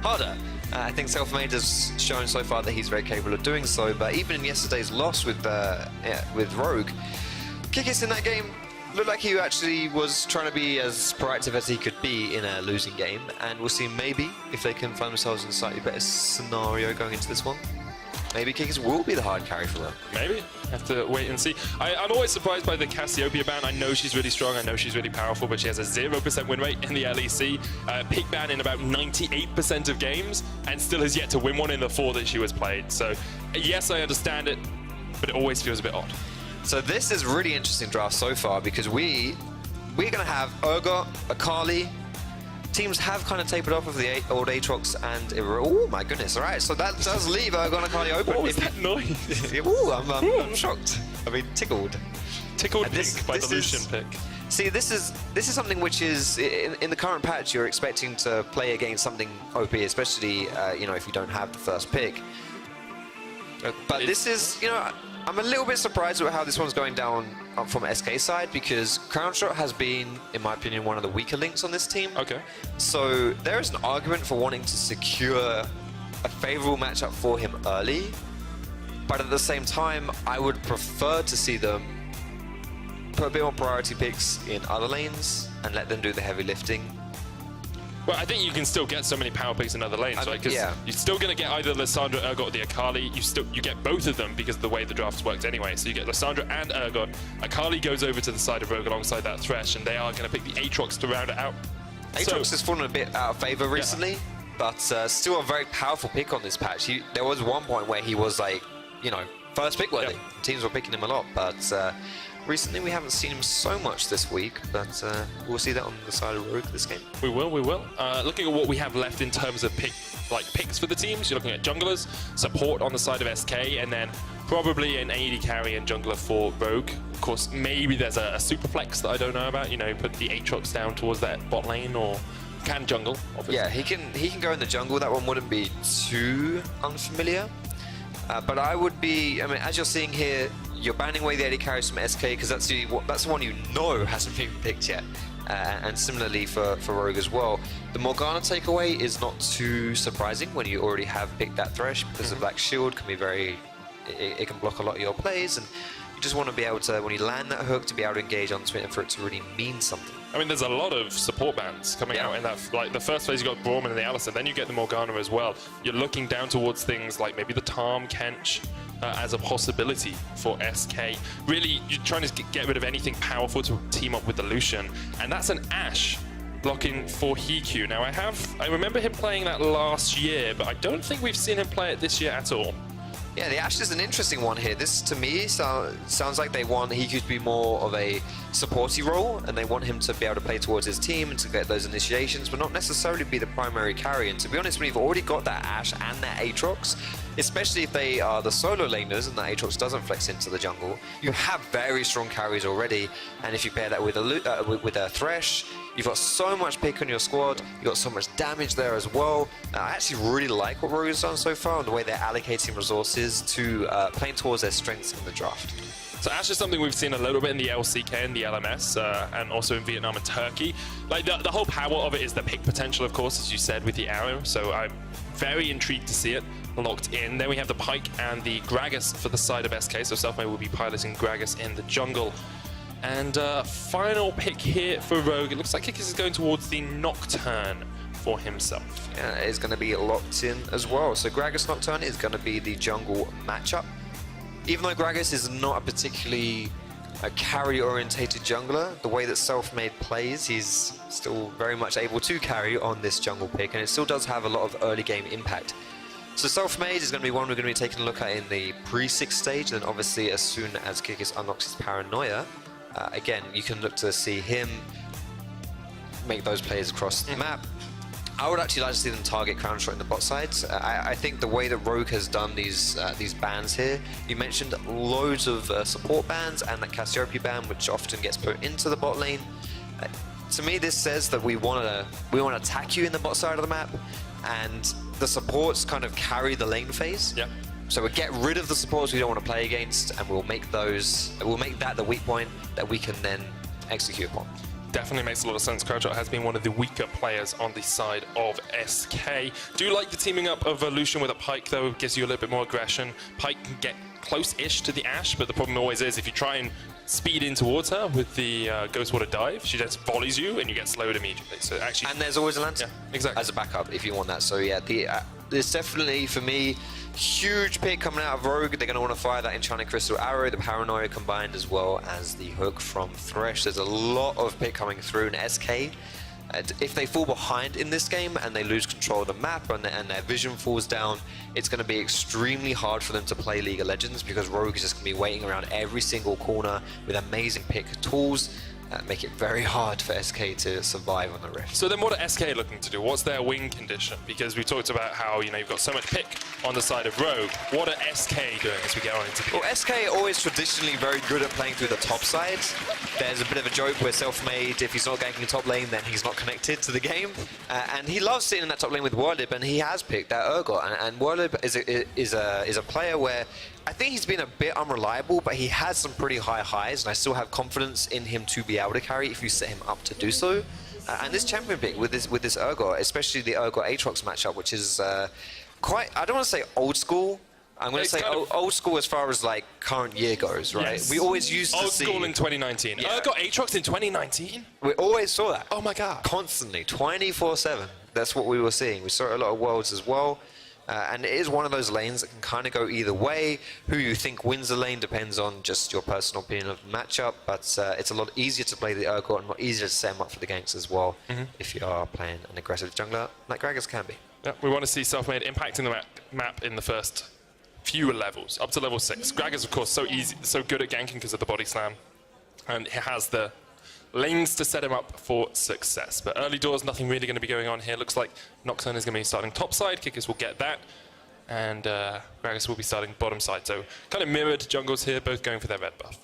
harder. I think Selfmade has shown so far that he's very capable of doing so, but even in yesterday's loss with Rogue, Kikis in that game looked like he actually was trying to be as proactive as he could be in a losing game, and we'll see maybe if they can find themselves in a slightly better scenario going into this one. Maybe Kikis will be the hard carry for them. Maybe. Have to wait and see. I'm always surprised by the Cassiopeia ban. I know she's really strong, I know she's really powerful, but she has a 0% win rate in the LEC. Pick ban in about 98% of games, and still has yet to win one in the 4 that she was played. So, yes, I understand it, but it always feels a bit odd. So this is really interesting draft so far, because we're going to have Urgot, Akali. Teams have kind of tapered off of the old Aatrox and oh my goodness, all right, so that does leave Urgot and Akali open. What was that noise? Ooh, I'm shocked. I mean, tickled. Tickled pink by the Lucian pick. See, this is something which is, in the current patch, you're expecting to play against something OP, especially, you know, if you don't have the first pick. But this is, you know, I'm a little bit surprised with how this one's going down from SK side, because Crownshot has been, in my opinion, one of the weaker links on this team. Okay. So there is an argument for wanting to secure a favorable matchup for him early, but at the same time, I would prefer to see them put a bit more priority picks in other lanes and let them do the heavy lifting. Well, I think you can still get so many power picks in other lanes, right? Because you're still going to get either Lissandra, Urgot, or the Akali. You get both of them because of the way the drafts worked anyway. So you get Lissandra and Urgot. Akali goes over to the side of Rogue alongside that Thresh, and they are going to pick the Aatrox to round it out. Aatrox has fallen a bit out of favor recently, but still a very powerful pick on this patch. There was one point where he was like, you know, first pick worthy. Teams were picking him a lot, but recently we haven't seen him so much this week, but we'll see that on the side of Rogue this game. We will. Looking at what we have left in terms of picks for the teams, you're looking at junglers, support on the side of SK, and then probably an AD carry and jungler for Rogue. Of course, maybe there's a superflex that I don't know about, you know, put the Aatrox down towards that bot lane, or can jungle, obviously. Yeah, he can go in the jungle. That one wouldn't be too unfamiliar. But I would be, I mean, as you're seeing here, you're banning away the AD carries from SK because that's the one you know hasn't been picked yet. And similarly for Rogue as well. The Morgana takeaway is not too surprising when you already have picked that Thresh, because the Black Shield can be very, it can block a lot of your plays, and you just want to be able to, when you land that hook, to be able to engage onto it and for it to really mean something. I mean, there's a lot of support bans coming out in that, like the first phase you got Braum and the Alistar, then you get the Morgana as well. You're looking down towards things like maybe the Tarm, Kench, as a possibility for SK. Really, you're trying to get rid of anything powerful to team up with the Lucian, and that's an Ashe blocking for Hiku. Now I remember him playing that last year, but I don't think we've seen him play it this year at all. Yeah, the Ashe is an interesting one here. This, to me, sounds like they want Hiku to be more of a supporty role, and they want him to be able to play towards his team and to get those initiations, but not necessarily be the primary carry. And to be honest, when you've already got that Ashe and that Aatrox, especially if they are the solo laners and the Aatrox doesn't flex into the jungle, you have very strong carries already. And if you pair that with a Thresh, you've got so much pick on your squad, you've got so much damage there as well. I actually really like what Rogue has done so far and the way they're allocating resources to playing towards their strengths in the draft. So Ashe is something we've seen a little bit in the LCK and the LMS, and also in Vietnam and Turkey. Like the whole power of it is the pick potential, of course, as you said, with the arrow. So I'm very intrigued to see it locked in. Then we have the Pyke and the Gragas for the side of SK. So Selfmade will be piloting Gragas in the jungle. And final pick here for Rogue. It looks like Kikis is going towards the Nocturne for himself. Yeah, it's going to be locked in as well. So Gragas Nocturne is going to be the jungle matchup. Even though Gragas is not a particularly carry-orientated jungler, the way that Selfmade plays, he's still very much able to carry on this jungle pick, and it still does have a lot of early game impact. So Selfmade is going to be one we're going to be taking a look at in the pre-6 stage, and then obviously as soon as Kikis unlocks his Paranoia, again, you can look to see him make those plays across the map. I would actually like to see them target Crownshot in the bot sides. I think the way that Rogue has done these bans here, you mentioned loads of support bans and that Cassiopeia ban, which often gets put into the bot lane. To me, this says that we want to attack you in the bot side of the map, and the supports kind of carry the lane phase. Yeah. So we'll get rid of the supports we don't want to play against, and we'll make that the weak point that we can then execute upon. Definitely makes a lot of sense. Crowdshot has been one of the weaker players on the side of SK. Do like the teaming up of Lucian with a Pyke, though. Gives you a little bit more aggression. Pyke can get close-ish to the Ashe, but the problem always is if you try and speed in towards her with the Ghost Water dive, she just volleys you and you get slowed immediately. So actually, And there's always a lantern exactly. as a backup if you want that. So yeah, there's definitely, for me, huge pick coming out of Rogue. They're going to want to fire that Enchanted Crystal Arrow, the Paranoia combined, as well as the hook from Thresh. There's a lot of pick coming through in SK. If they fall behind in this game and they lose control of the map and their vision falls down, it's going to be extremely hard for them to play League of Legends, because Rogue is just going to be waiting around every single corner with amazing pick tools. Make it very hard for SK to survive on the Rift. So then what are SK looking to do? What's their win condition? Because we talked about how, you know, you've got so much pick on the side of Rogue. What are SK doing as we get on into the game? Well, SK are always traditionally very good at playing through the top side. There's a bit of a joke where Selfmade, if he's not ganking top lane, then he's not connected to the game. And he loves sitting in that top lane with Warlib, and he has picked that Urgot. And Warlib is a player where I think he's been a bit unreliable, but he has some pretty high highs, and I still have confidence in him to be able to carry if you set him up to do so. And this champion pick with this Urgot, especially the Urgot Aatrox matchup, which is quite, I don't want to say old school. I'm going to say old school as far as like current year goes, right? Yes. We always used to see... Old school in 2019. Yeah. Urgot Aatrox in 2019? We always saw that. Oh my god. Constantly, 24/7. That's what we were seeing. We saw a lot of Worlds as well. And it is one of those lanes that can kind of go either way. Who you think wins the lane depends on just your personal opinion of the matchup, but it's a lot easier to play the Urgot and a lot easier to set him up for the ganks as well, if you are playing an aggressive jungler like Gragas can be. Yeah, we want to see Selfmade impacting the map in the first few levels, up to level 6. Gragas, of course, so good at ganking because of the body slam, and he has the lanes to set him up for success. But early doors, nothing really going to be going on here. Looks like Nocturne is going to be starting top side, Kickers will get that, and Gragas will be starting bottom side. So kind of mirrored jungles here, both going for their red buff.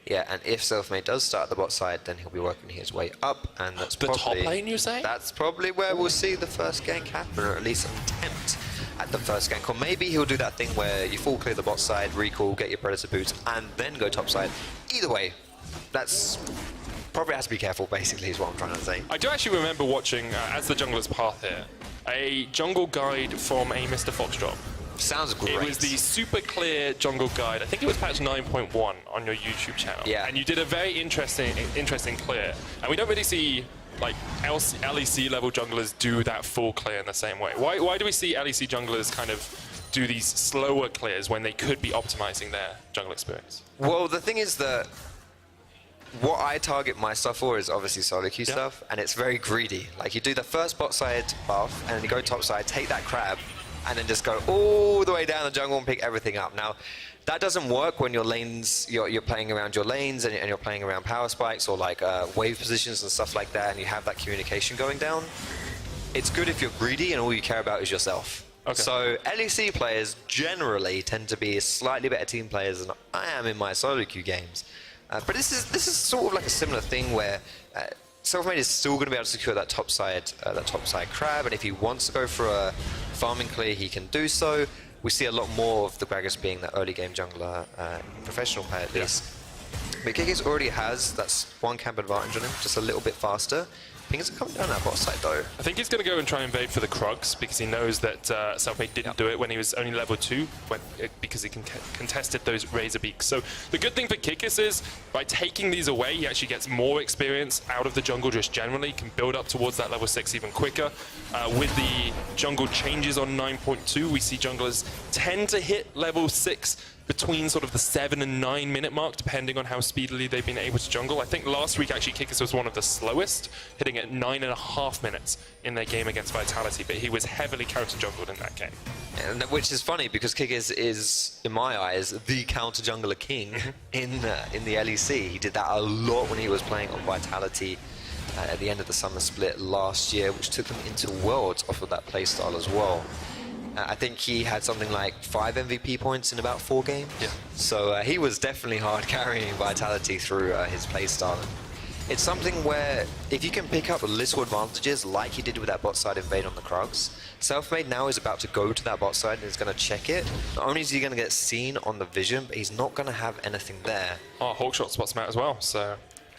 Yeah, and if Selfmade does start at the bot side, then he'll be working his way up, and that's the probably... top lane, you say? That's probably where we'll see the first gank happen, or at least an attempt at the first gank. Or maybe he'll do that thing where you full clear the bot side, recall, get your Predator boots, and then go top side. Either way, that's... Probably has to be careful, basically, is what I'm trying to say. I do actually remember watching, as the jungler's path here, a jungle guide from a Mr. Foxdrop. Sounds great. It was the super clear jungle guide. I think it was patch 9.1 on your YouTube channel. Yeah. And you did a very interesting clear. And we don't really see like LEC level junglers do that full clear in the same way. Why do we see LEC junglers kind of do these slower clears when they could be optimizing their jungle experience? Well, the thing is that what I target my stuff for is obviously solo queue stuff, and it's very greedy. Like, you do the first bot side buff, and then you go top side, take that crab, and then just go all the way down the jungle and pick everything up. Now, that doesn't work when your lanes, you're playing around your lanes, and you're playing around power spikes or like wave positions and stuff like that, and you have that communication going down. It's good if you're greedy and all you care about is yourself. Okay. So LEC players generally tend to be slightly better team players than I am in my solo queue games. But this is sort of like a similar thing where Selfmade is still going to be able to secure that top side crab, and if he wants to go for a farming clear, he can do so. We see a lot more of the Gragas being the early game jungler, professional player at least. But Kikis already has that one camp advantage on him, just a little bit faster. Things are coming down that bot side though. I think he's going to go and try and invade for the Krugs because he knows that Selfmade didn't do it when he was only level 2 because he contested those Razor Beaks. So the good thing for Kikis is by taking these away, he actually gets more experience out of the jungle just generally, can build up towards that level 6 even quicker. With the jungle changes on 9.2, we see junglers tend to hit level 6 between sort of the 7 and 9 minute mark, depending on how speedily they've been able to jungle. I think last week actually Kikis was one of the slowest, hitting at 9.5 minutes in their game against Vitality, but he was heavily counter-jungled in that game. And which is funny because Kikis is, in my eyes, the counter-jungler king in the LEC. He did that a lot when he was playing on Vitality at the end of the summer split last year, which took them into Worlds off of that playstyle as well. I think he had something like 5 MVP points in about 4 games. Yeah. So he was definitely hard carrying Vitality through his playstyle. It's something where if you can pick up little advantages like he did with that bot side invade on the Krugs, Selfmade now is about to go to that bot side and is going to check it. Not only is he going to get seen on the vision, but he's not going to have anything there. Oh, Hawkshot spots him out as well, so...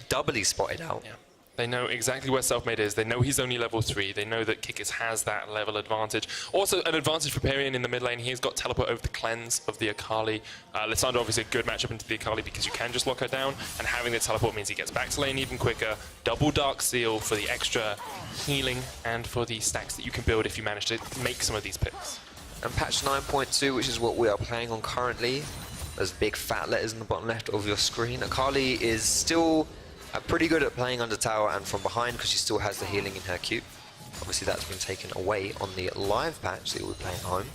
Doubly spotted out. Yeah. They know exactly where Selfmade is. They know he's only level 3. They know that Kikis has that level advantage. Also, an advantage for Pyrion in the mid lane. He's got teleport over the cleanse of the Akali. Lissandra obviously a good matchup into the Akali because you can just lock her down, and having the teleport means he gets back to lane even quicker. Double Dark Seal for the extra healing and for the stacks that you can build if you manage to make some of these picks. And patch 9.2, which is what we are playing on currently, there's big fat letters in the bottom left of your screen. Akali is still pretty good at playing under tower and from behind because she still has the healing in her Q. Obviously that's been taken away on the live patch that we're playing home.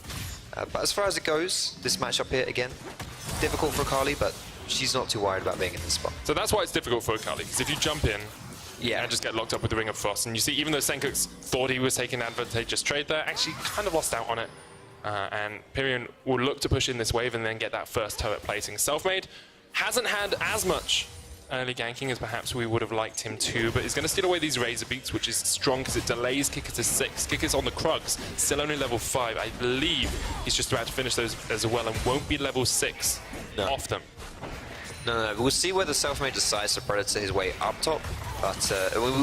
But as far as it goes, this matchup here, again, difficult for Akali, but she's not too worried about being in this spot. So that's why it's difficult for Akali, because if you jump in, yeah, and just get locked up with the Ring of Frost, and you see even though Senkux thought he was taking an advantageous trade there, actually kind of lost out on it. And Pyrion will look to push in this wave and then get that first turret placing. Selfmade hasn't had as much early ganking as perhaps we would have liked him to, but he's going to steal away these Razor Beaks, which is strong because it delays Kikis to 6. Kikis on the Krugs, still only level 5. I believe he's just about to finish those as well and won't be level 6 off them. No, we'll see whether Selfmade decides to Predator his way up top, but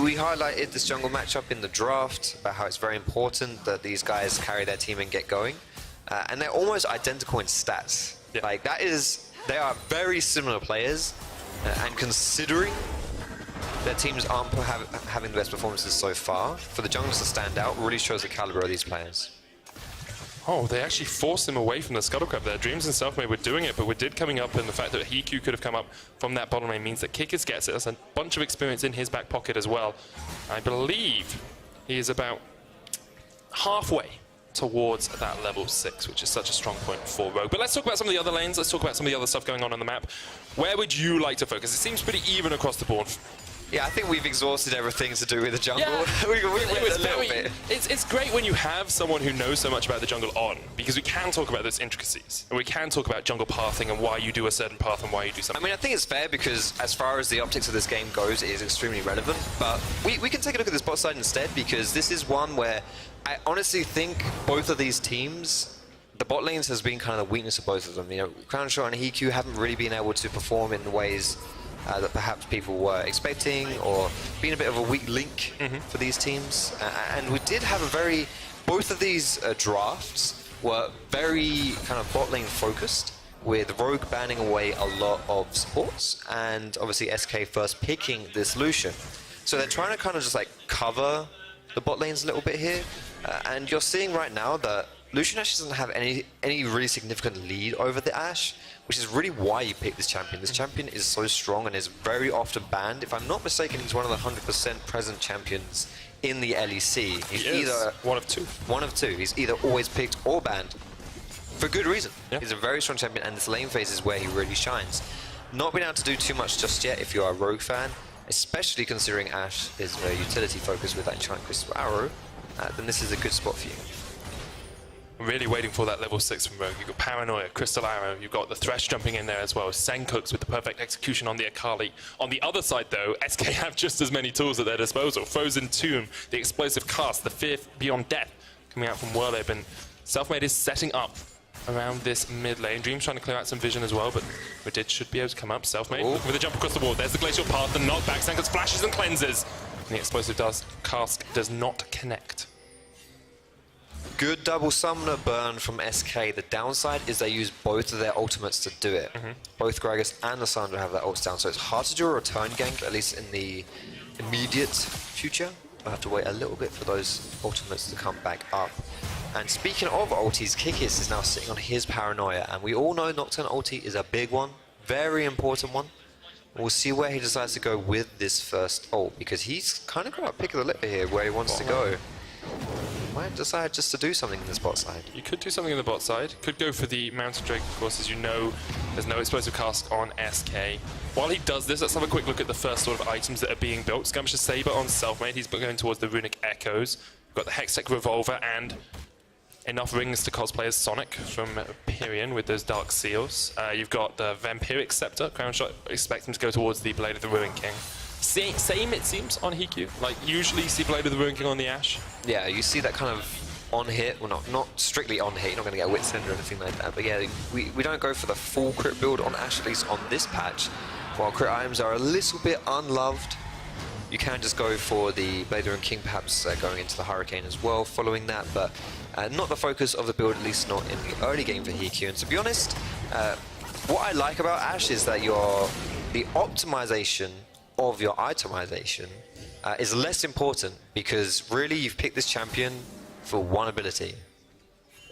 we highlighted this jungle matchup in the draft about how it's very important that these guys carry their team and get going, and they're almost identical in stats. Yeah. Like, that is, they are very similar players, and considering their teams aren't having the best performances so far, for the junglers to stand out really shows the caliber of these players. Oh, they actually forced him away from the Scuttle Crab there. Dreams and Selfmade were doing it, but we did coming up, and the fact that Hiku could have come up from that bottom lane means that Kikis gets it. That's a bunch of experience in his back pocket as well. I believe he is about halfway towards that level 6, which is such a strong point for Rogue. But let's talk about some of the other lanes. Let's talk about some of the other stuff going on the map. Where would you like to focus? It seems pretty even across the board. Yeah, I think we've exhausted everything to do with the jungle. Yeah, we went a little bit. It's great when you have someone who knows so much about the jungle on, because we can talk about those intricacies, and we can talk about jungle pathing and why you do a certain path and why you do something. I mean, I think it's fair because as far as the optics of this game goes, it is extremely relevant. But we can take a look at this bot side instead, because this is one where I honestly think both of these teams, the bot lanes has been kind of the weakness of both of them. You know, Crownshot and Hiku haven't really been able to perform in the ways that perhaps people were expecting, or being a bit of a weak link for these teams. And we did have both of these drafts were very kind of bot lane focused, with Rogue banning away a lot of supports, and obviously SK first picking this Lucian. So they're trying to kind of just like cover the bot lanes a little bit here, and you're seeing right now that Lucian actually doesn't have any really significant lead over the Ashe, which is really why you pick this champion. This champion is so strong and is very often banned. If I'm not mistaken, he's one of the 100% present champions in the LEC. He's either one of two. One of two. He's either always picked or banned, for good reason. Yeah. He's a very strong champion, and this lane phase is where he really shines. Not been able to do too much just yet if you're a Rogue fan, especially considering Ashe is very utility focused with that Enchant Crystal Arrow, then this is a good spot for you. I'm really waiting for that level 6 from Rogue. You've got Paranoia, Crystal Arrow, you've got the Thresh jumping in there as well. Senkux with the perfect execution on the Akali. On the other side though, SK have just as many tools at their disposal. Frozen Tomb, the explosive cast, the Fear Beyond Death coming out from Whirlib, and Selfmade is setting up around this mid lane. Dream's trying to clear out some vision as well, but Raditz should be able to come up. Selfmade with a jump across the wall. There's the Glacial Path, the knockback. Senkux flashes and cleanses, and the explosive cast does not connect. Good double summoner burn from SK. The downside is they use both of their ultimates to do it. Both Gragas and Lissandra have their ults down, so it's hard to do a return gank, at least in the immediate future. We'll have to wait a little bit for those ultimates to come back up. And speaking of ultis, Kikis is now sitting on his Paranoia, and we all know Nocturne ulti is a big one, very important one. We'll see where he decides to go with this first ult, because he's kind of got a pick of the litter here where he wants to go. Might decide just to do something in this bot side. You could do something in the bot side. Could go for the Mountain Drake, of course. As you know, there's no explosive cast on SK. While he does this, let's have a quick look at the first sort of items that are being built. Skirmisher Saber on Selfmade. He's going towards the Runic Echoes. We've got the Hextech Revolver and enough rings to cosplay as Sonic from Pyrion with those Dark Seals. You've got the Vampiric Scepter. Crownshot, expect him to go towards the Blade of the Ruin King. Same, it seems, on Hiku. Like, usually you see Blade of the Ruin King on the Ashe. Yeah, you see that kind of on hit, well not strictly on hit, you're not going to get a Wit's End or anything like that, but yeah, we don't go for the full crit build on Ashe, at least on this patch, while crit items are a little bit unloved. You can just go for the Blader and King, perhaps going into the Hurricane as well following that, but not the focus of the build, at least not in the early game for Hikyu. And to be honest, what I like about Ashe is that the optimization of your itemization is less important, because really you've picked this champion for one ability,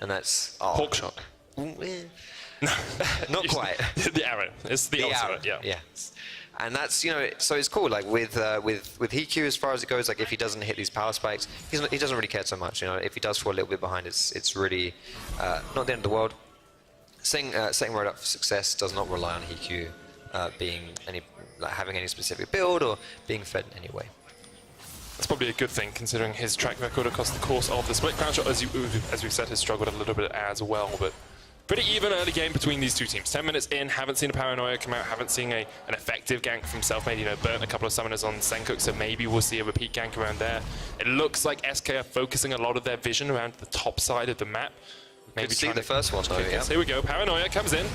and that's Hawkshot. Not quite. The arrow. It's the ultimate, arrow. Yeah. And that's, you know, so it's cool. Like with Hikyu, as far as it goes, like if he doesn't hit these power spikes, he doesn't really care so much. You know, if he does fall a little bit behind, it's really not the end of the world. Setting right up for success does not rely on Hikyu having any specific build or being fed in any way. That's probably a good thing, considering his track record across the course of the split. Crownshot, as we've said, has struggled a little bit as well, but pretty even early game between these two teams. 10 minutes in, haven't seen a Paranoia come out, haven't seen an effective gank from Selfmade. You know, burnt a couple of summoners on Senkook, so maybe we'll see a repeat gank around there. It looks like SK are focusing a lot of their vision around the top side of the map. Maybe see the first one though, yeah. Here we go, Paranoia comes in.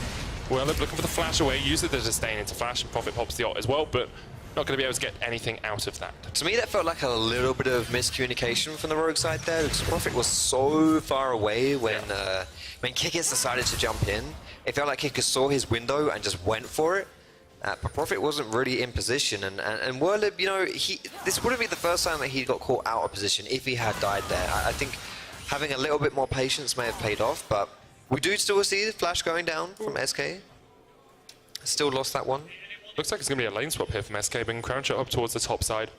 Well, looking for the flash away, uses the disdain into flash, and Prophet pops the ult as well, but not going to be able to get anything out of that. To me, that felt like a little bit of miscommunication from the Rogue side there, because Prophet was so far away when Kikis decided to jump in. It felt like Kikis saw his window and just went for it. But Prophet wasn't really in position, and Werlib, you know, this wouldn't be the first time that he got caught out of position if he had died there. I think having a little bit more patience may have paid off, but we do still see the flash going down from SK. Still lost that one. Looks like it's going to be a lane swap here from SK, bringing Crownshot up towards the top side.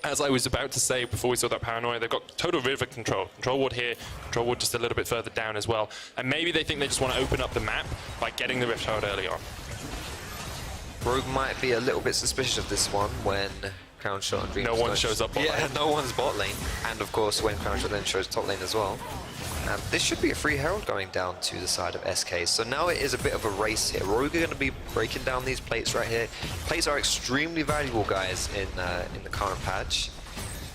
As I was about to say before we saw that Paranoia, they've got total river control. Control ward here, control ward just a little bit further down as well. And maybe they think they just want to open up the map by getting the Rift Herald early on. Rogue might be a little bit suspicious of this one when Crownshot and Dreams no one shows up bot lane. Yeah, no one's bot lane. And of course when Crownshot then shows top lane as well. This should be a free Herald going down to the side of SK. So now it is a bit of a race here. Rogue are going to be breaking down these plates right here. Plates are extremely valuable, guys, in the current patch.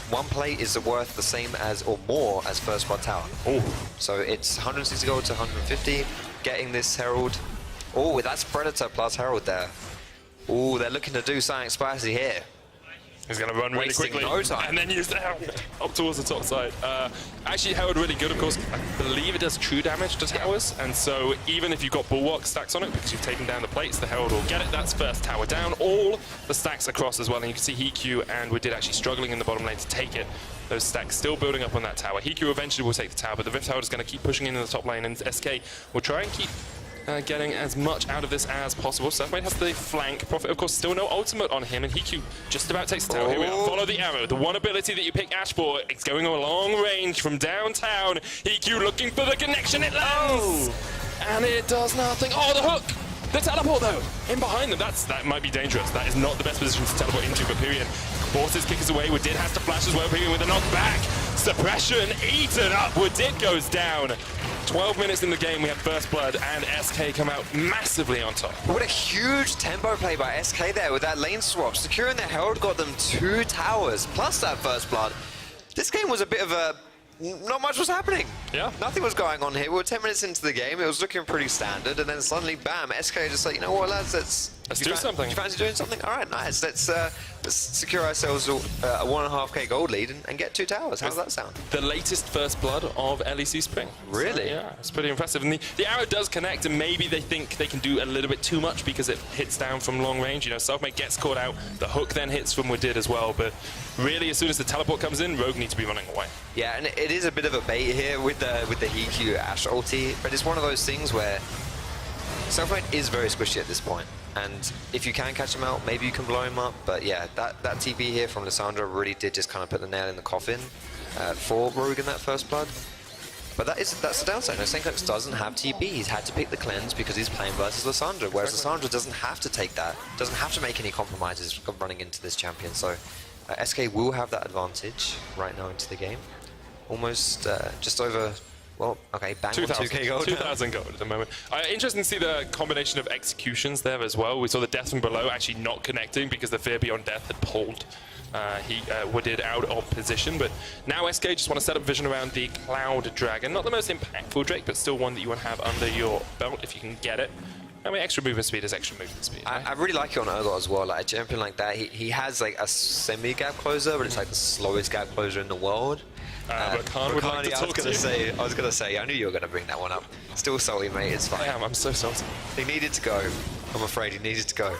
One plate is worth the same as or more as first blood tower. Oh, so it's 160 gold to 150. Getting this Herald. Oh, that's Predator plus Herald there. Oh, they're looking to do something spicy here. He's going to run really quickly no time. and then use the Herald up towards the top side. Actually, Herald really good, of course. I believe it does true damage to towers, and so even if you've got Bulwark stacks on it, because you've taken down the plates, the Herald will get it. That's first tower down. All the stacks across as well, and you can see Hikyu and Wedid actually struggling in the bottom lane to take it. Those stacks still building up on that tower. Hikyu eventually will take the tower, but the Rift Herald is going to keep pushing into the top lane, and SK will try and keep getting as much out of this as possible. Selfmade has the flank. Prophet, of course, still no ultimate on him, and Hikyu just about takes the tower. Here we are. Follow the arrow. The one ability that you pick Ashe for. It's going a long range from downtown. Hikyu looking for the connection. It lands! And it does nothing. Oh, the hook! The teleport, though, in behind them. That might be dangerous. That is not the best position to teleport into, but Pyrian forces Kickers away. Wedid has to flash as well. Pyrian with a knockback. Suppression eaten up. Wedid goes down. 12 minutes in the game, we have first blood, and SK come out massively on top. What a huge tempo play by SK there with that lane swap. Securing their Herald got them 2 towers, plus that first blood. This game was a bit of a... not much was happening. Yeah. Nothing was going on here. We were 10 minutes into the game. It was looking pretty standard, and then suddenly, bam, SK just like, you know what, lads, let's do something. You fancy doing something? All right, nice. Let's secure ourselves a 1.5k gold lead and get 2 towers. How does that sound? The latest first blood of LEC Spring. Really? So, yeah, it's pretty impressive. And the arrow does connect, and maybe they think they can do a little bit too much because it hits down from long range. You know, Selfmade gets caught out. The hook then hits from Wedid as well. But really, as soon as the teleport comes in, Rogue needs to be running away. Yeah, and it is a bit of a bait here with the Hikyu Ashe ulti, but it's one of those things where Selfmade is very squishy at this point. And if you can catch him out, maybe you can blow him up. But yeah, that TP here from Lissandra really did just kind of put the nail in the coffin for Rogue in that first blood. But that's the downside. No, Senkox doesn't have TP. He's had to pick the cleanse because he's playing versus Lissandra, whereas Lissandra doesn't have to take that, doesn't have to make any compromises running into this champion. So SK will have that advantage right now into the game. Almost just over... well, okay, bang 2K gold. 2,000 gold at the moment. Interesting to see the combination of executions there as well. We saw the death from below actually not connecting because the Fear Beyond Death had pulled Wedid out of position. But now SK just want to set up vision around the Cloud Dragon. Not the most impactful Drake, but still one that you want to have under your belt if you can get it. I mean, extra movement speed is extra movement speed. I really like it on Urgot as well. Like a champion like that, he has like a semi-gap closer, but it's like the slowest gap closer in the world. But Khan would like to talk to you. I was gonna say, I knew you were gonna bring that one up. Still salty, mate. It's fine. Damn, I'm so salty. He needed to go. I'm afraid he needed to go.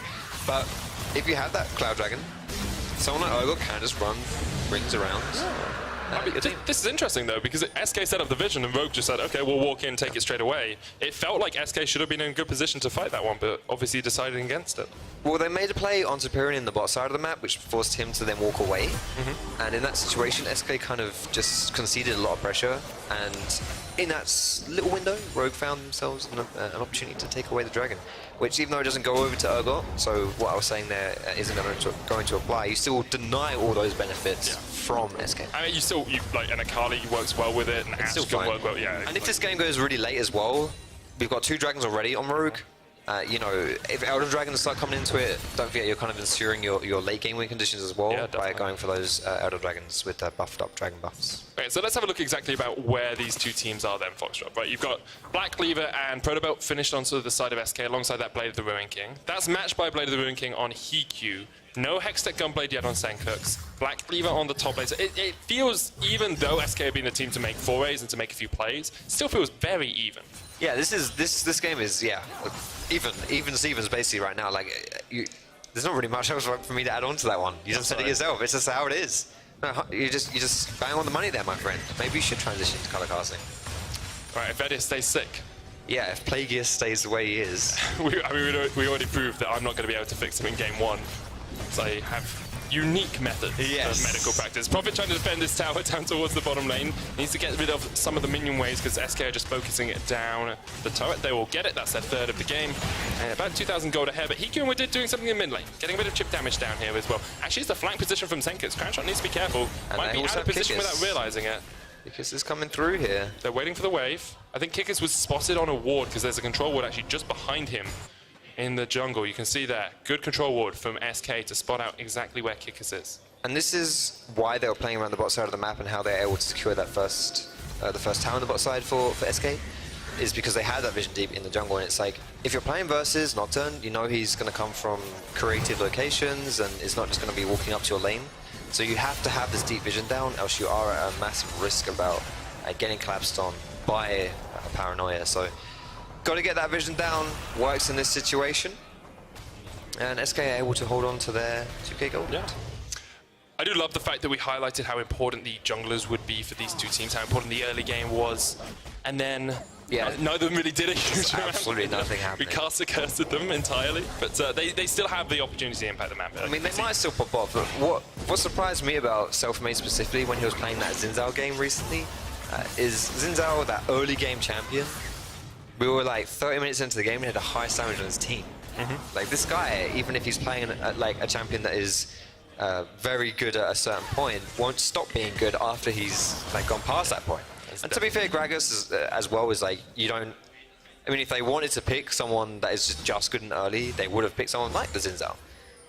But if you have that Cloud Dragon, someone like Urgot can just run rings around. I mean, this is interesting though, because SK set up the vision and Rogue just said, okay, we'll walk in, take it straight away. It felt like SK should have been in a good position to fight that one, but obviously decided against it. Well, they made a play on Superior in the bot side of the map, which forced him to then walk away. And in that situation, SK kind of just conceded a lot of pressure. And in that little window, Rogue found themselves an opportunity to take away the dragon, which even though it doesn't go over to Urgot, so what I was saying there isn't going to apply, you still deny all those benefits from SK. I mean, you like, and Akali works well with it, and Ash can work well, yeah. And if this game goes really late as well, we've got 2 dragons already on Rogue. You know, if Elder Dragons start coming into it, don't forget you're kind of ensuring your late game win conditions as well by going for those Elder Dragons with buffed up dragon buffs. Okay, so let's have a look exactly about where these two teams are then, Foxtrot. Right, you've got Black Cleaver and Protobelt finished onto the side of SK alongside that Blade of the Ruin King. That's matched by Blade of the Ruin King on Hikyu. No Hextech Gunblade yet on Senkux. Black Cleaver on the top lane. So it feels, even though SK have been the team to make forays and to make a few plays, it still feels very even. Yeah, this game is even Stevens basically right now. Like there's not really much else for me to add on to that one. You just said it yourself. It's just how it is. No, you just bang on the money there, my friend. Maybe you should transition to color casting. Right, if Edius stays sick. Yeah, if Plagueis stays the way he is. we already proved that I'm not going to be able to fix him in game 1. So I have unique methods of medical practice. Prophet trying to defend this tower down towards the bottom lane. Needs to get rid of some of the minion waves because SK are just focusing it down the turret. They will get it. That's their third of the game. And about 2,000 gold ahead. But Hikyu and Wadid doing something in mid lane. Getting a bit of chip damage down here as well. Actually, it's the flank position from Senkux. Crownshot needs to be careful. And might be out of position without realizing it. Kikis is coming through here. They're waiting for the wave. I think Kikis was spotted on a ward because there's a control ward actually just behind him in the jungle. You can see there. Good control ward from SK to spot out exactly where Kikis is. And this is why they were playing around the bot side of the map and how they're able to secure that the first tower on the bot side for SK, is because they had that vision deep in the jungle. And it's like, if you're playing versus Nocturne, you know he's going to come from creative locations and is not just going to be walking up to your lane. So you have to have this deep vision down, else you are at a massive risk about getting collapsed on by a paranoia. So got to get that vision down. Works in this situation. And SK are able to hold on to their 2k gold. Yeah. I do love the fact that we highlighted how important the junglers would be for these two teams, how important the early game was, and then neither of them really did a huge amount. Absolutely nothing happening. We cast a curse at them entirely, but they still have the opportunity to impact the map. I mean, they might still pop off, but what surprised me about Selfmade specifically when he was playing that Xin Zhao game recently is Xin Zhao, that early game champion. We were like 30 minutes into the game and he had the highest damage on his team. Like this guy, even if he's playing like a champion that is very good at a certain point, won't stop being good after he's like gone past that point. And to be fair, Gragas is, as well is like, you don't. I mean, if they wanted to pick someone that is just good and early, they would have picked someone like the Xin Zhao.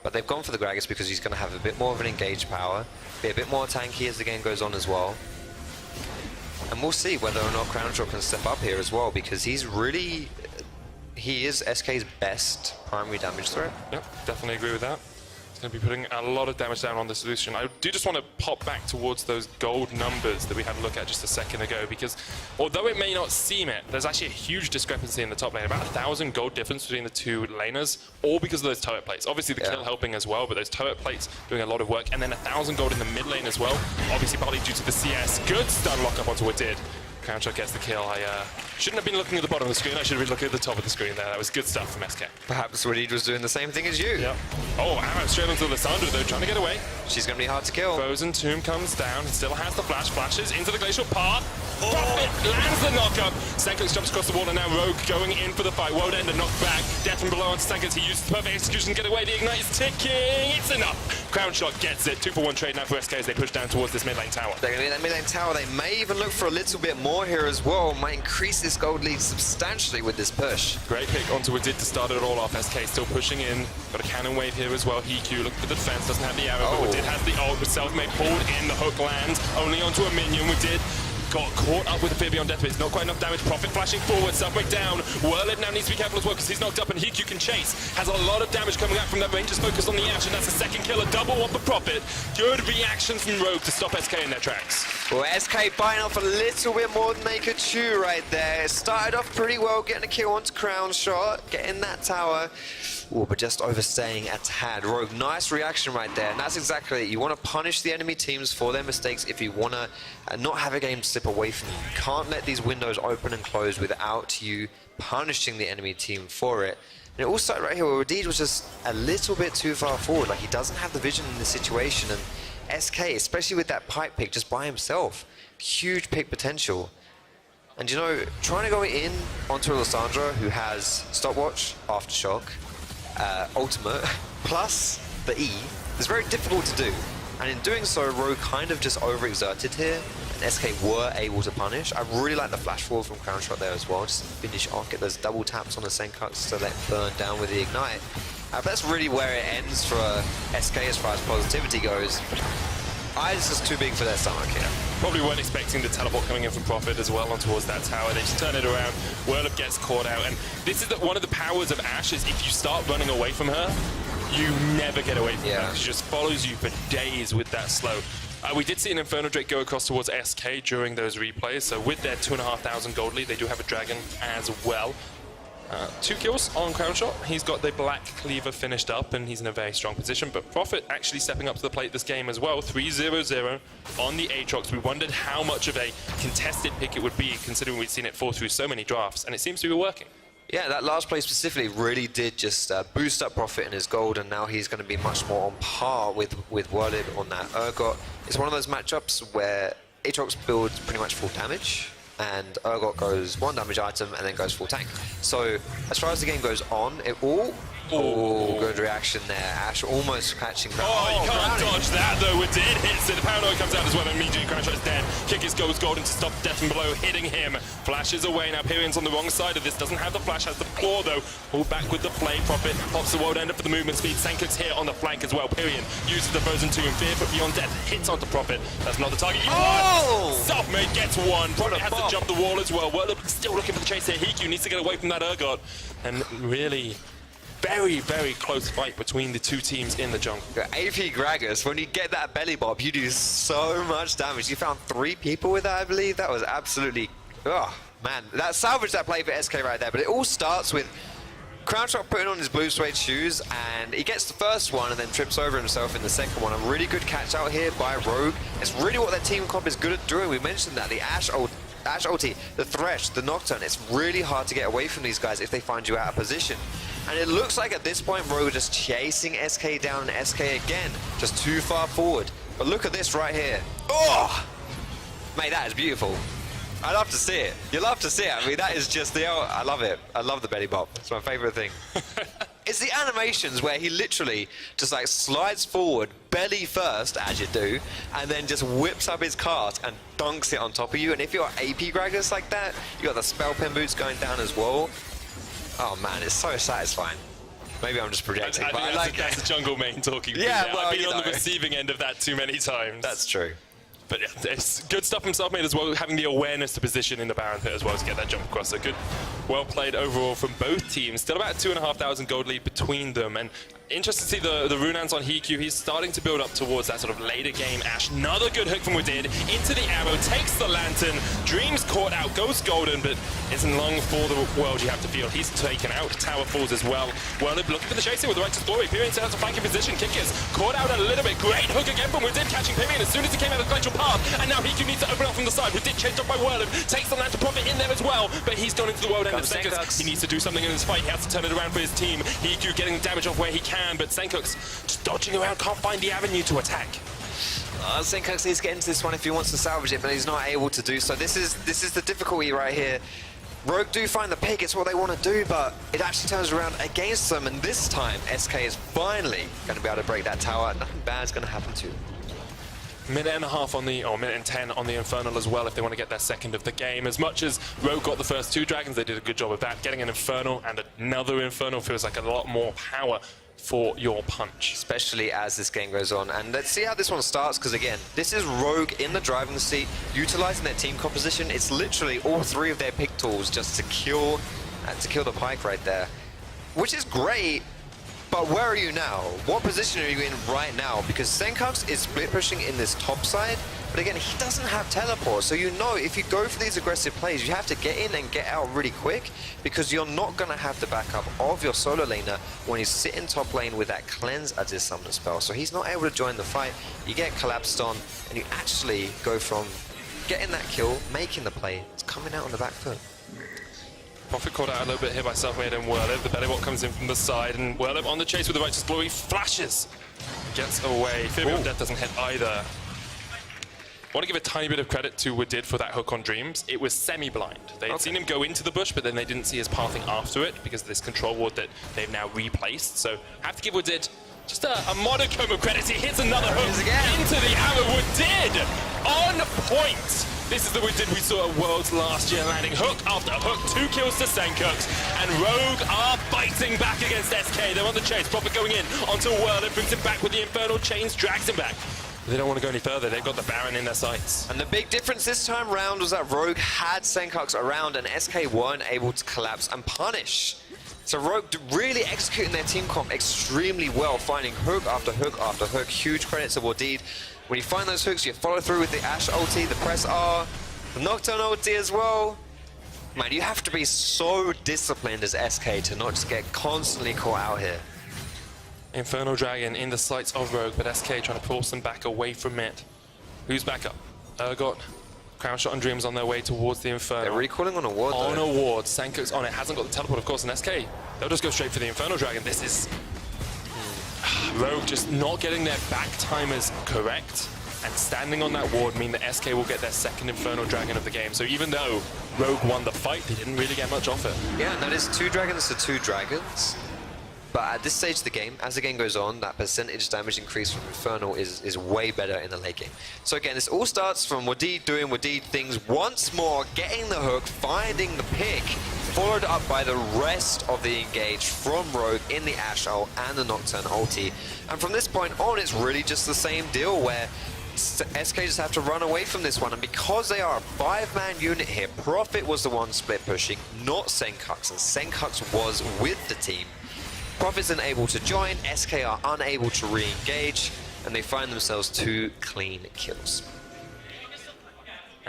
But they've gone for the Gragas because he's going to have a bit more of an engaged power, be a bit more tanky as the game goes on as well. And we'll see whether or not Crownshot can step up here as well, because he is SK's best primary damage threat. Yep, definitely agree with that. He's going to be putting a lot of damage down on the solution. I do just want to pop back towards those gold numbers that we had a look at just a second ago, because although it may not seem it, there's actually a huge discrepancy in the top lane. About 1,000 gold difference between the two laners, all because of those turret plates. Obviously the kill helping as well, but those turret plates doing a lot of work. And then 1,000 gold in the mid lane as well. Obviously partly due to the CS. Good stun lock up onto what did. Crownshot gets the kill. I shouldn't have been looking at the bottom of the screen. I should have been looking at the top of the screen there. That was good stuff from SK. Perhaps Wadid was doing the same thing as you. Yep. Oh, arrow straight onto Lissandra though, trying to get away. She's going to be hard to kill. Frozen Tomb comes down. He still has the flash. Flashes into the glacial path. Prophet lands the knockup. Senkux jumps across the wall and now Rogue going in for the fight. Won't end a knockback. Death from below on Senkux. He uses the perfect execution to get away. The ignite is ticking. It's enough. Crownshot gets it. 2-for-1 trade now for SK as they push down towards this mid lane tower. They're going to get that mid lane tower. They may even look for a little bit more here as well. Might increase this gold lead substantially with this push. Great pick onto Wadid to start it all off. SK still pushing in. Got a cannon wave here as well. Hikyu looking for the defense. Doesn't have the arrow, but Wadid has the ult. With Selfmade pulled in. The hook lands only onto a minion. Wadid got caught up with the fear beyond death, but it's not quite enough damage. Profit flashing forward, Selfmade down. Whirlib now needs to be careful as well because he's knocked up, and Hiku can chase. Has a lot of damage coming out from that range, just focused on the Ash, and that's a second kill, a double one for Profit. Good reaction from Rogue to stop SK in their tracks. Well, SK biting off a little bit more than they could chew right there. It started off pretty well, getting a kill onto Crown Shot, getting that tower. Ooh, but just overstaying a tad. Rogue, nice reaction right there, and that's exactly it. You want to punish the enemy teams for their mistakes if you want to not have a game slip away from you. You can't let these windows open and close without you punishing the enemy team for it. And it all started right here where Radid was just a little bit too far forward. Like, he doesn't have the vision in this situation, and SK, especially with that pipe pick just by himself, huge pick potential. And you know, trying to go in onto Lissandra, who has Stopwatch, Aftershock, Ultimate, plus the E, is very difficult to do. And in doing so, Rogue kind of just overexerted here, and SK were able to punish. I really like the flash forward from Crown Shot there as well, just finish off, get those double taps on the Senkux to let it burn down with the Ignite. But that's really where it ends for SK as far as positivity goes. Eyes is too big for their stomach here. Probably weren't expecting the teleport coming in from Profit as well on towards that tower. They just turn it around. Whirlib gets caught out, and this is one of the powers of Ashe is if you start running away from her, you never get away from her. She just follows you for days with that slow. We did see an Inferno Drake go across towards SK during those replays, so with their 2,500 gold lead, they do have a Dragon as well. 2 kills on Crown Shot. He's got the Black Cleaver finished up, and he's in a very strong position. But Profit actually stepping up to the plate this game as well. 3-0-0 on the Aatrox. We wondered how much of a contested pick it would be, considering we'd seen it fall through so many drafts, and it seems to be working. Yeah, that last play specifically really did just boost up Profit in his gold, and now he's going to be much more on par with Whirlib on that Urgot. It's one of those matchups where Aatrox builds pretty much full damage, and Urgot goes 1 damage item and then goes full tank. So as far as the game goes on, it all... Oh, good reaction there. Ashe almost catching Crown. Oh, you can't dodge that though. It did hit it. The paranoid comes out as well, and immediately Crown Shot is dead. Kikis goes golden to stop death from below, hitting him. Flashes away. Now Pyrion's on the wrong side of this. Doesn't have the flash, has the claw though. Pulled back with the flame. Profit pops the world ender for the movement speed. Senkux here on the flank as well. Pyrion uses the Frozen Tomb. Fear but beyond death hits onto Profit. That's not the target you want. Selfmade gets one. Profit has to jump the wall as well. Whirlib still looking for the chase here. Hiku needs to get away from that Urgot. And really... very, very close fight between the two teams in the jungle. AP Gragas, when you get that belly bob, you do so much damage. You found 3 people with that, I believe. That was absolutely... oh, man. That salvaged that play for SK right there. But it all starts with Crown Shot putting on his blue suede shoes, and he gets the first one and then trips over himself in the second one. A really good catch out here by Rogue. It's really what their team comp is good at doing. We mentioned that. The Ashe ulti, the Thresh, the Nocturne. It's really hard to get away from these guys if they find you out of position. And it looks like at this point, Rogue just chasing SK down, and SK again, just too far forward. But look at this right here. Oh! Mate, that is beautiful. I love to see it. You love to see it. I mean, that is just the... oh, I love it. I love the belly bop. It's my favorite thing. It's the animations where he literally just like slides forward, belly first, as you do, and then just whips up his cart and dunks it on top of you. And if you're AP Gragas like that, you got the spell pin boots going down as well. Oh man, it's so satisfying. Maybe I'm just projecting, but I like that's the jungle main talking. Yeah, well, I've been on the receiving end of that too many times. That's true. But yeah, it's good stuff from Selfmade as well, having the awareness to position in the Baron pit as well to get that jump across. So good, well played overall from both teams. Still about 2,500 gold lead between them. And interesting to see the Runans on Hiku. He's starting to build up towards that sort of later game Ashe. Another good hook from Wadid into the arrow, takes the lantern. Dreams caught out, goes golden, but isn't long for the world you have to feel. He's taken out, tower falls as well. Whirlib looking for the chasing with the right to story. Pyrion set out to flank in position. Kikis caught out a little bit. Great hook again from Wadid, catching Pyrion as soon as he came out of the glacial path. And now Hiku needs to open up from the side. Wadid chased up by Whirlib, takes the lantern Profit in there as well, but he's gone into the world end of Senkux. He needs to do something in this fight. He has to turn it around for his team. Hiku getting damage off where he can, but Senkux just dodging around, can't find the avenue to attack. Senkux needs to get into this one if he wants to salvage it, but he's not able to do so. This is the difficulty right here. Rogue do find the pick, it's what they want to do, but it actually turns around against them, and this time SK is finally going to be able to break that tower. Nothing bad's going to happen to them. Minute and a half on the, or minute and 10 on the Infernal as well if they want to get their second of the game. As much as Rogue got the first 2 dragons, they did a good job of that. Getting an Infernal and another Infernal feels like a lot more power for your punch. Especially as this game goes on. And let's see how this one starts, because again, this is Rogue in the driving seat, utilizing their team composition. It's literally all three of their pick tools just to kill the Pike right there, which is great. But where are you now? What position are you in right now? Because Senkux is split pushing in this top side, but again, he doesn't have teleport. So you know, if you go for these aggressive plays, you have to get in and get out really quick, because you're not going to have the backup of your solo laner when he's sitting top lane with that cleanse as his summon spell. So he's not able to join the fight. You get collapsed on, and you actually go from getting that kill, making the play, it's coming out on the back foot. Prophet caught out a little bit here by Selfmade and Whirlip. The Bellywalk comes in from the side, and Whirlip on the chase with the Righteous Glory flashes. Gets away. Fury of Death doesn't hit either. I want to give a tiny bit of credit to Wadid for that hook on Dreams. It was semi-blind. They had seen him go into the bush, but then they didn't see his pathing after it because of this control ward that they've now replaced. So have to give Wadid just a modicum of credit. He hits another hook into the arrow. Wadid on point. This is the Wadid we saw at Worlds last year, landing hook after hook, 2 kills to Senkux, and Rogue are fighting back against SK. They're on the chase. Prophet going in onto Whirlip, brings him back with the Infernal Chains, drags him back. They don't want to go any further. They've got the Baron in their sights. And the big difference this time round was that Rogue had Senkux around, and SK weren't able to collapse and punish. So Rogue really executing their team comp extremely well, finding hook after hook after hook. Huge credit to Wadid. When you find those hooks, you follow through with the Ashe ulti, the press R, the Nocturne ulti as well. Man, you have to be so disciplined as SK to not just get constantly caught out here. Infernal Dragon in the sights of Rogue, but SK trying to force them back away from it. Who's back up? Got Crown Shot and Dreams on their way towards the Inferno. They're recalling on a ward on a ward. Senkux on it. Hasn't got the teleport, of course, and SK. They'll just go straight for the Infernal Dragon. This is Rogue just not getting their back timers correct, and standing on that ward mean that SK will get their second Infernal Dragon of the game. So even though Rogue won the fight, they didn't really get much off it. Yeah, and that is 2 dragons to 2 dragons. But at this stage of the game, as the game goes on, that percentage damage increase from Infernal is way better in the late game. So again, this all starts from Wadid doing Wadid things once more, getting the hook, finding the pick, followed up by the rest of the engage from Rogue in the Ashe ult and the Nocturne ulti. And from this point on, it's really just the same deal where SK just have to run away from this one. And because they are a 5-man unit here, Prophet was the one split pushing, not Senkux, and Senkux was with the team. Prophet's unable to join, SK are unable to re-engage, and they find themselves 2 clean kills.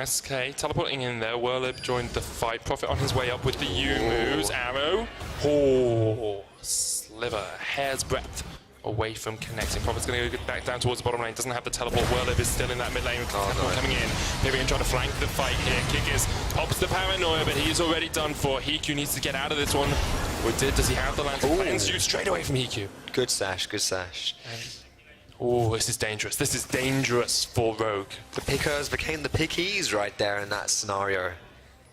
SK teleporting in there. Whirlip joined the fight. Prophet on his way up with the U-moves. Arrow. Oh, sliver. Hair's breadth away from connecting. Prophet's going to go back down towards the bottom lane. Doesn't have the teleport. Whirlip is still in that mid lane. Coming in. Vivian trying to flank the fight here. Kickers pops the paranoia, but he's already done for. Hiku needs to get out of this one. Does he have the lantern? Plans you straight away from Hiku. Good sash, good sash. Oh, this is dangerous. This is dangerous for Rogue. The pickers became the pickies right there in that scenario.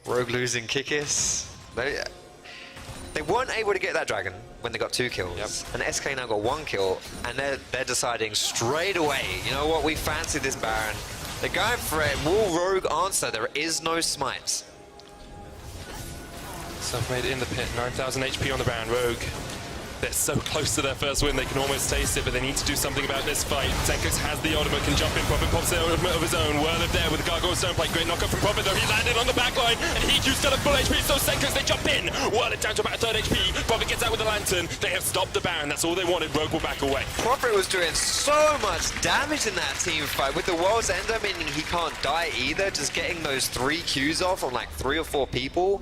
Rogue losing Kikis. They weren't able to get that dragon when they got 2 kills. And SK now got 1 kill, and they're deciding straight away, you know what, we fancy this Baron. They're going for it. Will Rogue answer? There is no smite. Self-made in the pit, 9,000 HP on the Baron. Rogue, they're so close to their first win, they can almost taste it, but they need to do something about this fight. Senkux has the ultimate, can jump in. Prophet pops the ultimate of his own. Whirlip there with the Gargoyle Stoneplate. Great knockup from Prophet, though. He landed on the back line, and Hiku's still at full HP, so Senkux, they jump in. Whirlip down to about 3rd HP. Prophet gets out with the lantern. They have stopped the Baron. That's all they wanted. Rogue will back away. Prophet was doing so much damage in that team fight. With the World's Ender, meaning he can't die either, just getting those 3 Qs off on like 3 or 4 people.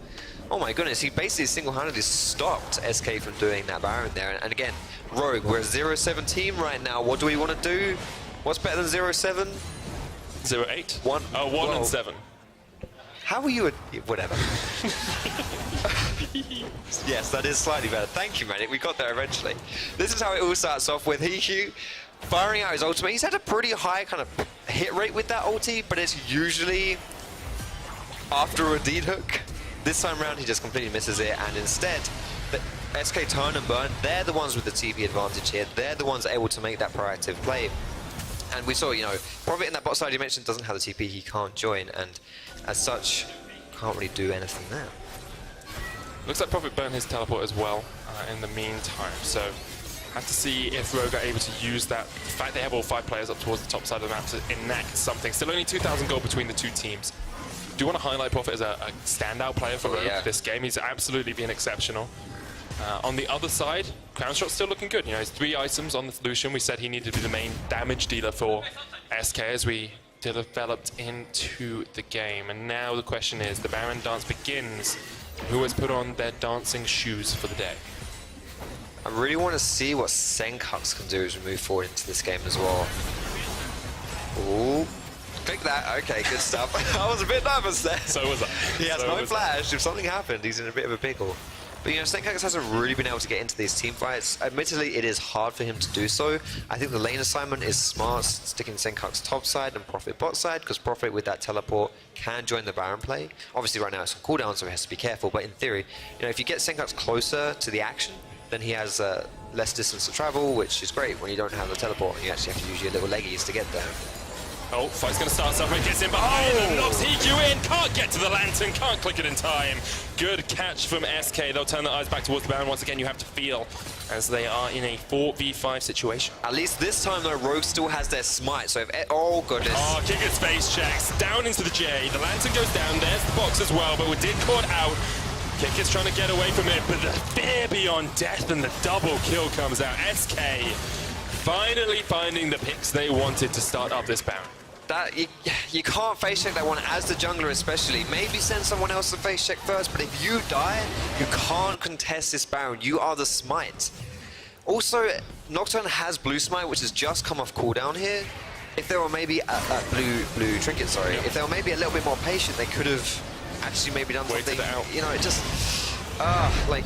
Oh my goodness, he basically single-handedly stopped SK from doing that Baron there. And again, Rogue, we're a 0-7 team right now. What do we want to do? What's better than 0-7? 0-8? 1. Oh, 1 and 7. How are you whatever. Yes, that is slightly better. Thank you, man. We got there eventually. This is how it all starts off with Hiku firing out his ultimate. He's had a pretty high kind of hit rate with that ulti, but it's usually after a deed hook. This time around, he just completely misses it, and instead, the SK turn and burn, they're the ones with the TP advantage here. They're the ones able to make that proactive play. And we saw, you know, Prophet in that bot side you mentioned doesn't have the TP, he can't join, and as such, can't really do anything there. Looks like Prophet burned his teleport as well in the meantime, so Have to see if Rogue are able to use that. The fact they have all 5 players up towards the top side of the map to enact something. Still only 2,000 gold between the two teams. Do you want to highlight Prophet as a standout player for Rogue this game? He's absolutely been exceptional. On the other side, Crownshot's still looking good. You know, his 3 items on the Lucian. We said he needed to be the main damage dealer for SK as we developed into the game. And now the question is, the Baron dance begins. Who has put on their dancing shoes for the day? I really want to see what Senkux can do as we move forward into this game as well. Ooh. Click that. Okay, good stuff. I was a bit nervous there. So was I. He has no flash. If something happened, he's in a bit of a pickle. But you know, Senkux hasn't really been able to get into these team fights. Admittedly, it is hard for him to do so. I think the lane assignment is smart, sticking Senkux top side and Prophet bot side, because Prophet with that teleport can join the Baron play. Obviously right now it's on cooldown, so he has to be careful, but in theory, you know, if you get Senkux closer to the action, then he has less distance to travel, which is great when you don't have the teleport and you actually have to use your little leggies to get there. Oh, fight's going to start. Suffering gets in behind and knocks EQ in. Can't get to the lantern, can't click it in time. Good catch from SK. They'll turn their eyes back towards the Baron. Once again, you have to feel as they are in a 4v5 situation. At least this time, though, Rogue still has their smite. So if oh goodness. Oh, Giga's face checks. Down into the J. The lantern goes down. There's the box as well, but we did caught out. Kick is trying to get away from it, but the fear beyond death and the double kill comes out. SK finally finding the picks they wanted to start up this Baron. That you can't face check that one as the jungler, especially. Maybe send someone else to face check first, but if you die, you can't contest this Baron. You are the smite. Also, Nocturne has blue smite, which has just come off cooldown here. If there were maybe a blue trinket, sorry. If they were maybe a little bit more patient, they could have actually maybe done something. You know, it just like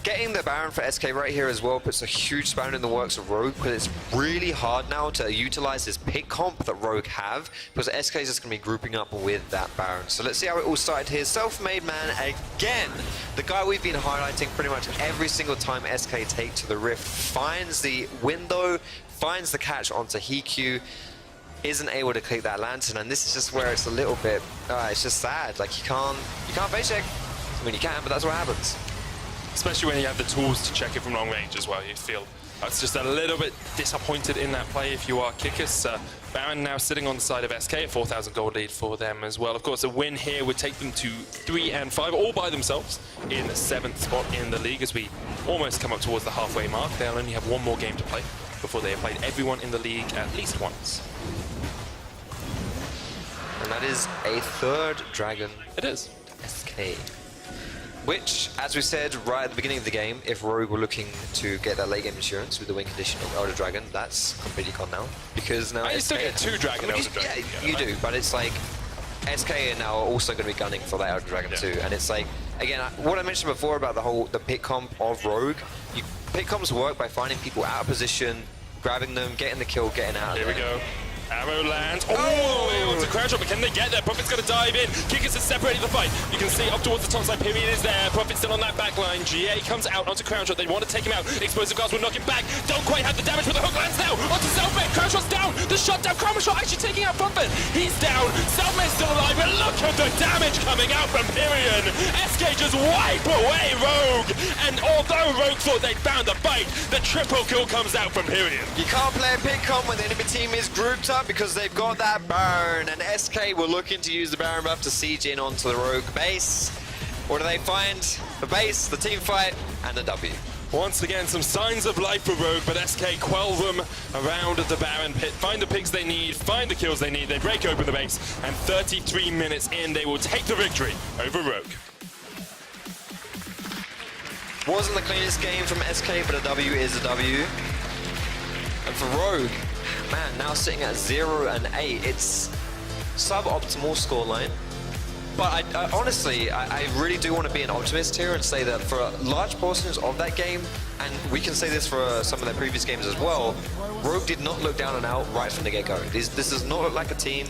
getting the Baron for SK right here as well puts a huge spanner in the works of Rogue, because it's really hard now to utilize this pick comp that Rogue have, because SK is just going to be grouping up with that Baron. So let's see how it all started here. Self-made man again. The guy we've been highlighting pretty much every single time SK take to the Rift finds the window, finds the catch onto Hiku, isn't able to click that lantern, and this is just where it's a little bit, it's just sad. Like you can't face check. I mean, you can, but that's what happens. Especially when you have the tools to check it from long range as well. You feel that's just a little bit disappointed in that play if you are Kickers. Baron now sitting on the side of SK, a 4,000 gold lead for them as well. Of course, a win here would take them to 3 and 5, all by themselves, in the 7th spot in the league as we almost come up towards the halfway mark. They'll only have one more game to play before they have played everyone in the league at least once. And that is a 3rd dragon. It is. SK. Which, as we said right at the beginning of the game, if Rogue were looking to get that late game insurance with the win condition of Elder Dragon, that's completely gone now. Because now you still get 2 Dragon Elder Dragon. Yeah, you do, but it's like SK are now also going to be gunning for that Elder Dragon too. And it's like, again, what I mentioned before about the pick comp of Rogue, pick comps work by finding people out of position, grabbing them, getting the kill, getting out. Here we go. Arrow lands. Oh, it's a crouch up, but can they get there? Prophet's going to dive in. Kickers has separated the fight. You can see up towards the top side. Period is there. Prophet still on that back line. GA comes out onto Crownshot. They want to take him out. Explosive guards will knock him back. Don't quite have the damage, but the hook lands now. Onto Selfmade. Crownshot's down. The shot down. Crownshot actually taking out Prophet. He's down. Selfmade's still alive, but look at the damage coming out from Pyrion. SK just wipe away Rogue. And although Rogue thought they'd found the fight, the triple kill comes out from Pyrion. You can't play a pick comp when the enemy team is grouped up because they've got that Baron, and SK were looking to use the Baron buff to siege in onto the Rogue base. What do they find? The base, the team fight, and the W. Once again, some signs of life for Rogue, but SK quell them around the Baron pit, find the picks they need, find the kills they need, they break open the base, and 33 minutes in, they will take the victory over Rogue. Wasn't the cleanest game from SK, but a W is a W. And for Rogue, man, now sitting at 0 and 8, it's suboptimal scoreline. But honestly, I really do want to be an optimist here and say that for large portions of that game, and we can say this for some of their previous games as well, Rogue did not look down and out right from the get-go. This does not look like a team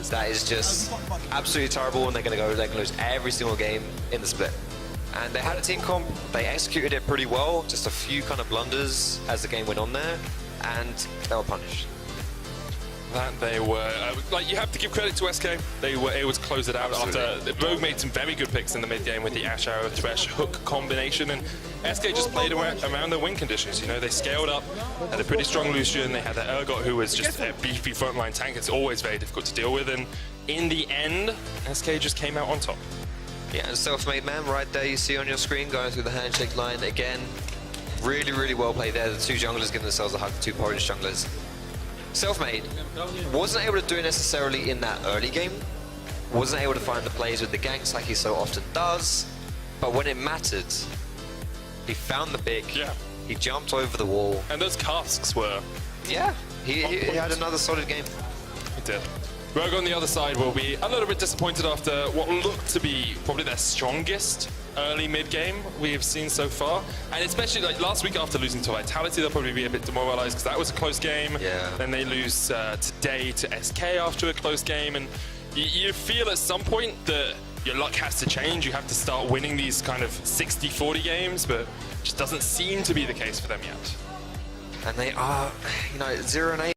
that is just absolutely terrible and they're going to lose every single game in the split. And they had a team comp, they executed it pretty well, just a few kind of blunders as the game went on there, and they were punished. That they were, like, you have to give credit to SK. They were able to close it out after Rogue made some very good picks in the mid game with the Ash Arrow Thresh hook combination, and SK just played around their win conditions. You know, they scaled up, had a pretty strong Lucian. They had the Urgot, who was just a beefy frontline tank. It's always very difficult to deal with, and in the end, SK just came out on top. Yeah, and Self-Made Man right there you see on your screen going through the handshake line again. Really, really well played there. The two junglers giving themselves a hug, the two Porridge junglers. Self-Made wasn't able to do it necessarily in that early game. Wasn't able to find the plays with the ganks like he so often does. But when it mattered, he found the pick. Yeah. He jumped over the wall. And those casks were... Yeah, he had another solid game. He did. Rogue on the other side will be a little bit disappointed after what looked to be probably their strongest early mid-game we've seen so far. And especially like last week after losing to Vitality, they'll probably be a bit demoralized because that was a close game. Yeah. Then they lose today to SK after a close game. And you feel at some point that your luck has to change. You have to start winning these kind of 60-40 games, but it just doesn't seem to be the case for them yet. And they are, 0-8.